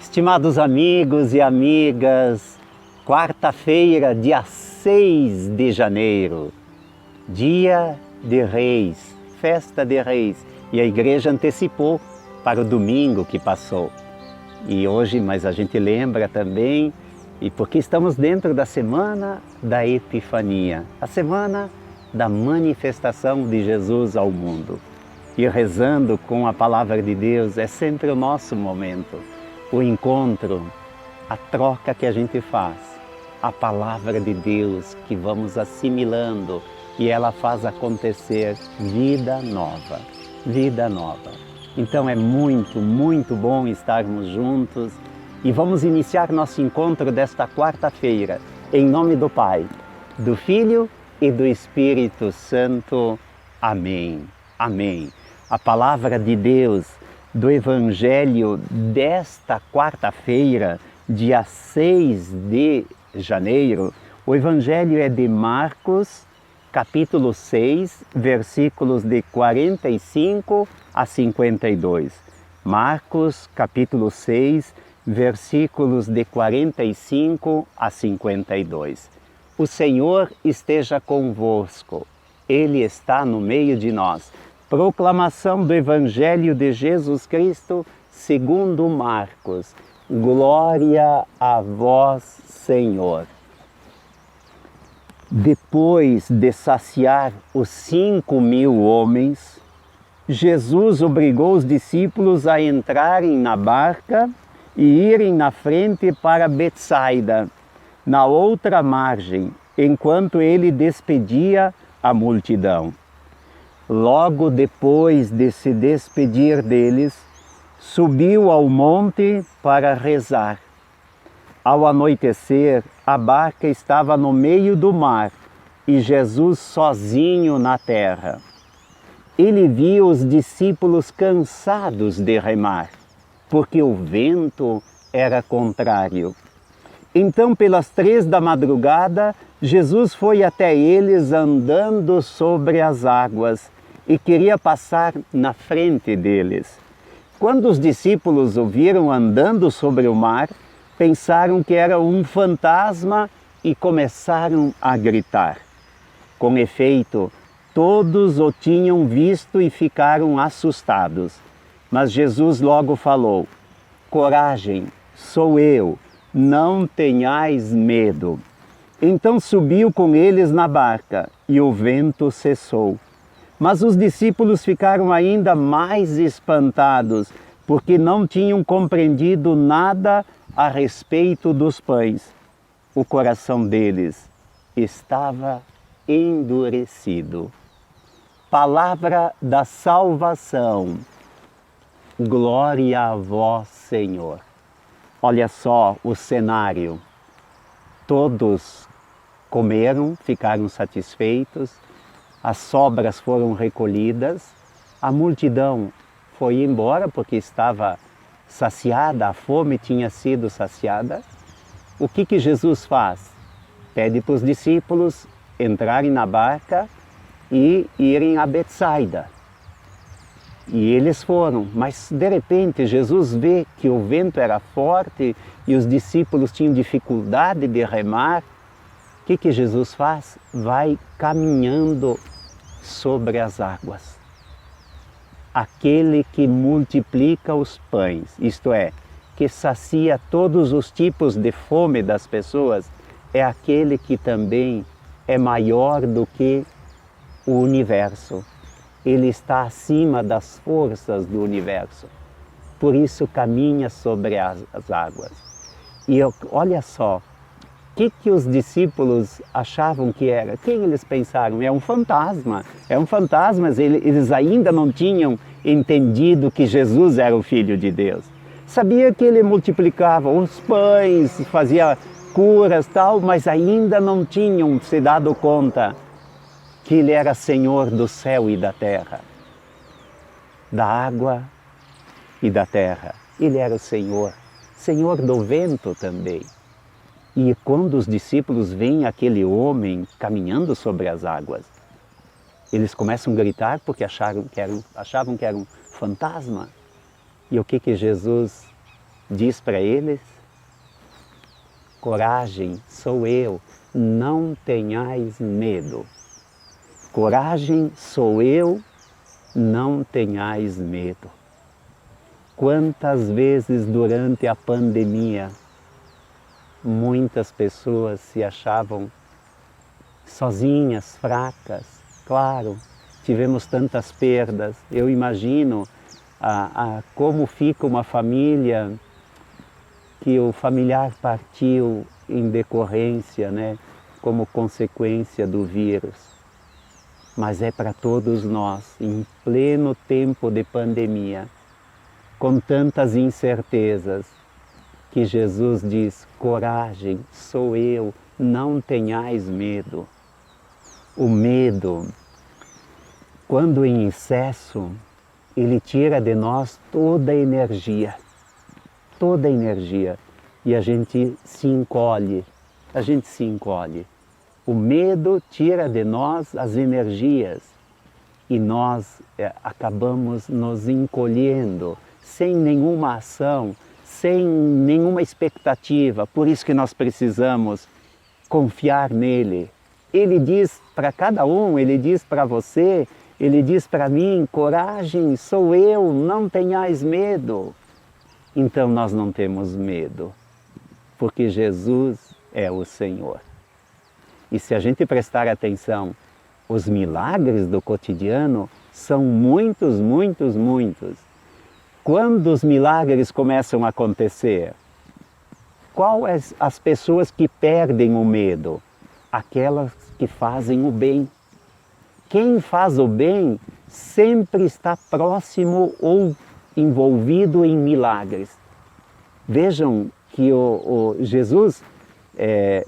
Estimados amigos e amigas, quarta-feira, dia 6 de janeiro, dia de Reis, festa de Reis, e a igreja antecipou para o domingo que passou. E hoje, mas a gente lembra também, e porque estamos dentro da semana da Epifania, a semana da manifestação de Jesus ao mundo. E rezando com a palavra de Deus é sempre o nosso momento. O encontro, a troca que a gente faz, a palavra de Deus que vamos assimilando e ela faz acontecer vida nova, vida nova. Então é muito, muito bom estarmos juntos e vamos iniciar nosso encontro desta quarta-feira, em nome do Pai, do Filho e do Espírito Santo. Amém. Amém. A palavra de Deus do Evangelho desta quarta-feira, dia 6 de janeiro, o Evangelho é de Marcos, capítulo 6, versículos de 45 a 52. Marcos, capítulo 6, versículos de 45 a 52. O Senhor esteja convosco, Ele está no meio de nós. Proclamação do Evangelho de Jesus Cristo segundo Marcos. Glória a vós, Senhor. Depois de saciar os 5.000 homens, Jesus obrigou os discípulos a entrarem na barca e irem na frente para Betsaida, na outra margem, enquanto ele despedia a multidão. Logo depois de se despedir deles, subiu ao monte para rezar. Ao anoitecer, a barca estava no meio do mar e Jesus sozinho na terra. Ele viu os discípulos cansados de remar, porque o vento era contrário. Então, pelas 3 da madrugada, Jesus foi até eles andando sobre as águas e queria passar na frente deles. Quando os discípulos o viram andando sobre o mar, pensaram que era um fantasma e começaram a gritar. Com efeito, todos o tinham visto e ficaram assustados. Mas Jesus logo falou: "Coragem, sou eu, não tenhais medo." Então subiu com eles na barca e o vento cessou. Mas os discípulos ficaram ainda mais espantados, porque não tinham compreendido nada a respeito dos pães. O coração deles estava endurecido. Palavra da salvação. Glória a vós, Senhor. Olha só o cenário. Todos comeram, ficaram satisfeitos, as sobras foram recolhidas, a multidão foi embora porque estava saciada, a fome tinha sido saciada. O que Jesus faz? Pede para os discípulos entrarem na barca e irem a Betsaida. E eles foram, mas de repente Jesus vê que o vento era forte e os discípulos tinham dificuldade de remar. O que Jesus faz? Vai caminhando sobre as águas. Aquele que multiplica os pães, isto é, que sacia todos os tipos de fome das pessoas, é aquele que também é maior do que o universo. Ele está acima das forças do universo. Por isso caminha sobre as águas. E olha só, o que os discípulos achavam que era? Quem eles pensaram? É um fantasma. É um fantasma, mas eles ainda não tinham entendido que Jesus era o Filho de Deus. Sabia que ele multiplicava os pães, fazia curas e tal, mas ainda não tinham se dado conta que ele era Senhor do céu e da terra, da água e da terra. Ele era o Senhor, Senhor do vento também. E quando os discípulos veem aquele homem caminhando sobre as águas, eles começam a gritar porque achavam que era um fantasma. E o que Jesus diz para eles: coragem, sou eu, não tenhais medo. Coragem, sou eu, não tenhais medo. Quantas vezes durante a pandemia muitas pessoas se achavam sozinhas, fracas. Claro, tivemos tantas perdas. Eu imagino como fica uma família que o familiar partiu em decorrência, né, como consequência do vírus. Mas é para todos nós, em pleno tempo de pandemia, com tantas incertezas, que Jesus diz: coragem, sou eu, não tenhais medo. O medo, quando em excesso, ele tira de nós toda a energia, e a gente se encolhe, O medo tira de nós as energias e nós acabamos nos encolhendo, sem nenhuma ação, sem nenhuma expectativa. Por isso que nós precisamos confiar nele. Ele diz para cada um, ele diz para você, ele diz para mim: coragem, sou eu, não tenhais medo. Então nós não temos medo, porque Jesus é o Senhor. E se a gente prestar atenção, os milagres do cotidiano são muitos, muitos, muitos. Quando os milagres começam a acontecer, quais as pessoas que perdem o medo? Aquelas que fazem o bem. Quem faz o bem sempre está próximo ou envolvido em milagres. Vejam que Jesus,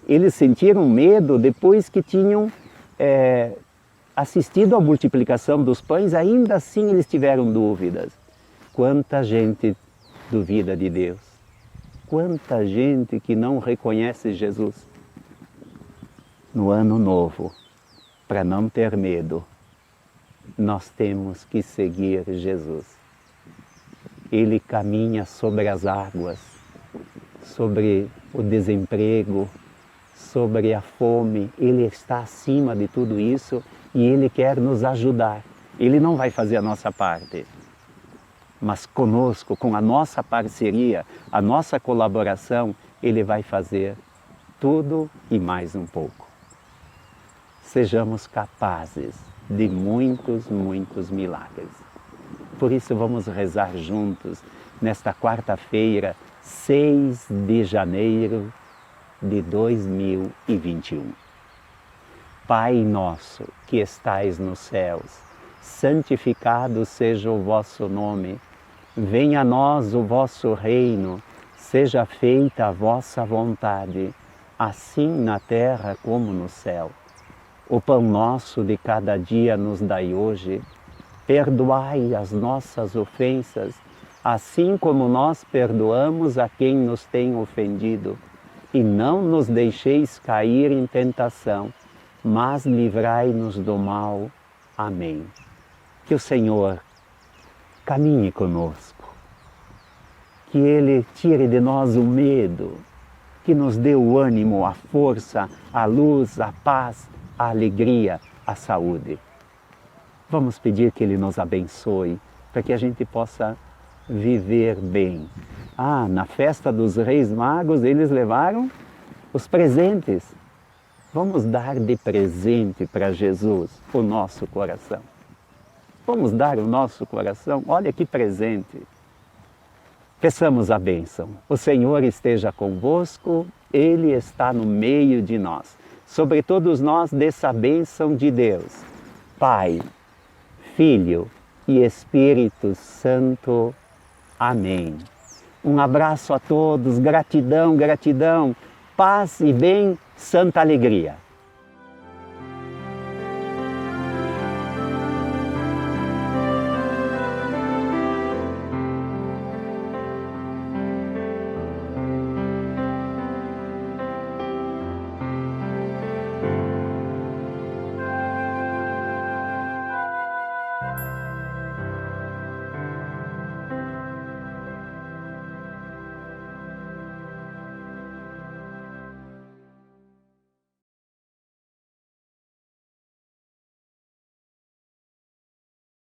eles sentiram medo depois que tinham assistido à multiplicação dos pães, ainda assim eles tiveram dúvidas. Quanta gente duvida de Deus, quanta gente que não reconhece Jesus. No ano novo, para não ter medo, nós temos que seguir Jesus. Ele caminha sobre as águas, sobre o desemprego, sobre a fome. Ele está acima de tudo isso e Ele quer nos ajudar. Ele não vai fazer a nossa parte, mas conosco, com a nossa parceria, a nossa colaboração, Ele vai fazer tudo e mais um pouco. Sejamos capazes de muitos, muitos milagres. Por isso vamos rezar juntos nesta quarta-feira, 6 de janeiro de 2021. Pai nosso que estais nos céus, santificado seja o vosso nome. Venha a nós o vosso reino, seja feita a vossa vontade, assim na terra como no céu. O pão nosso de cada dia nos dai hoje. Perdoai as nossas ofensas, assim como nós perdoamos a quem nos tem ofendido. E não nos deixeis cair em tentação, mas livrai-nos do mal. Amém. Que o Senhor caminhe conosco, que Ele tire de nós o medo, que nos dê o ânimo, a força, a luz, a paz, a alegria, a saúde. Vamos pedir que Ele nos abençoe, para que a gente possa viver bem. Na festa dos Reis Magos, eles levaram os presentes. Vamos dar de presente para Jesus o nosso coração. Vamos dar o nosso coração. Olha que presente. Peçamos a bênção. O Senhor esteja convosco, Ele está no meio de nós. Sobre todos nós, desça a bênção de Deus, Pai, Filho e Espírito Santo. Amém. Um abraço a todos, gratidão, gratidão, paz e bem, santa alegria.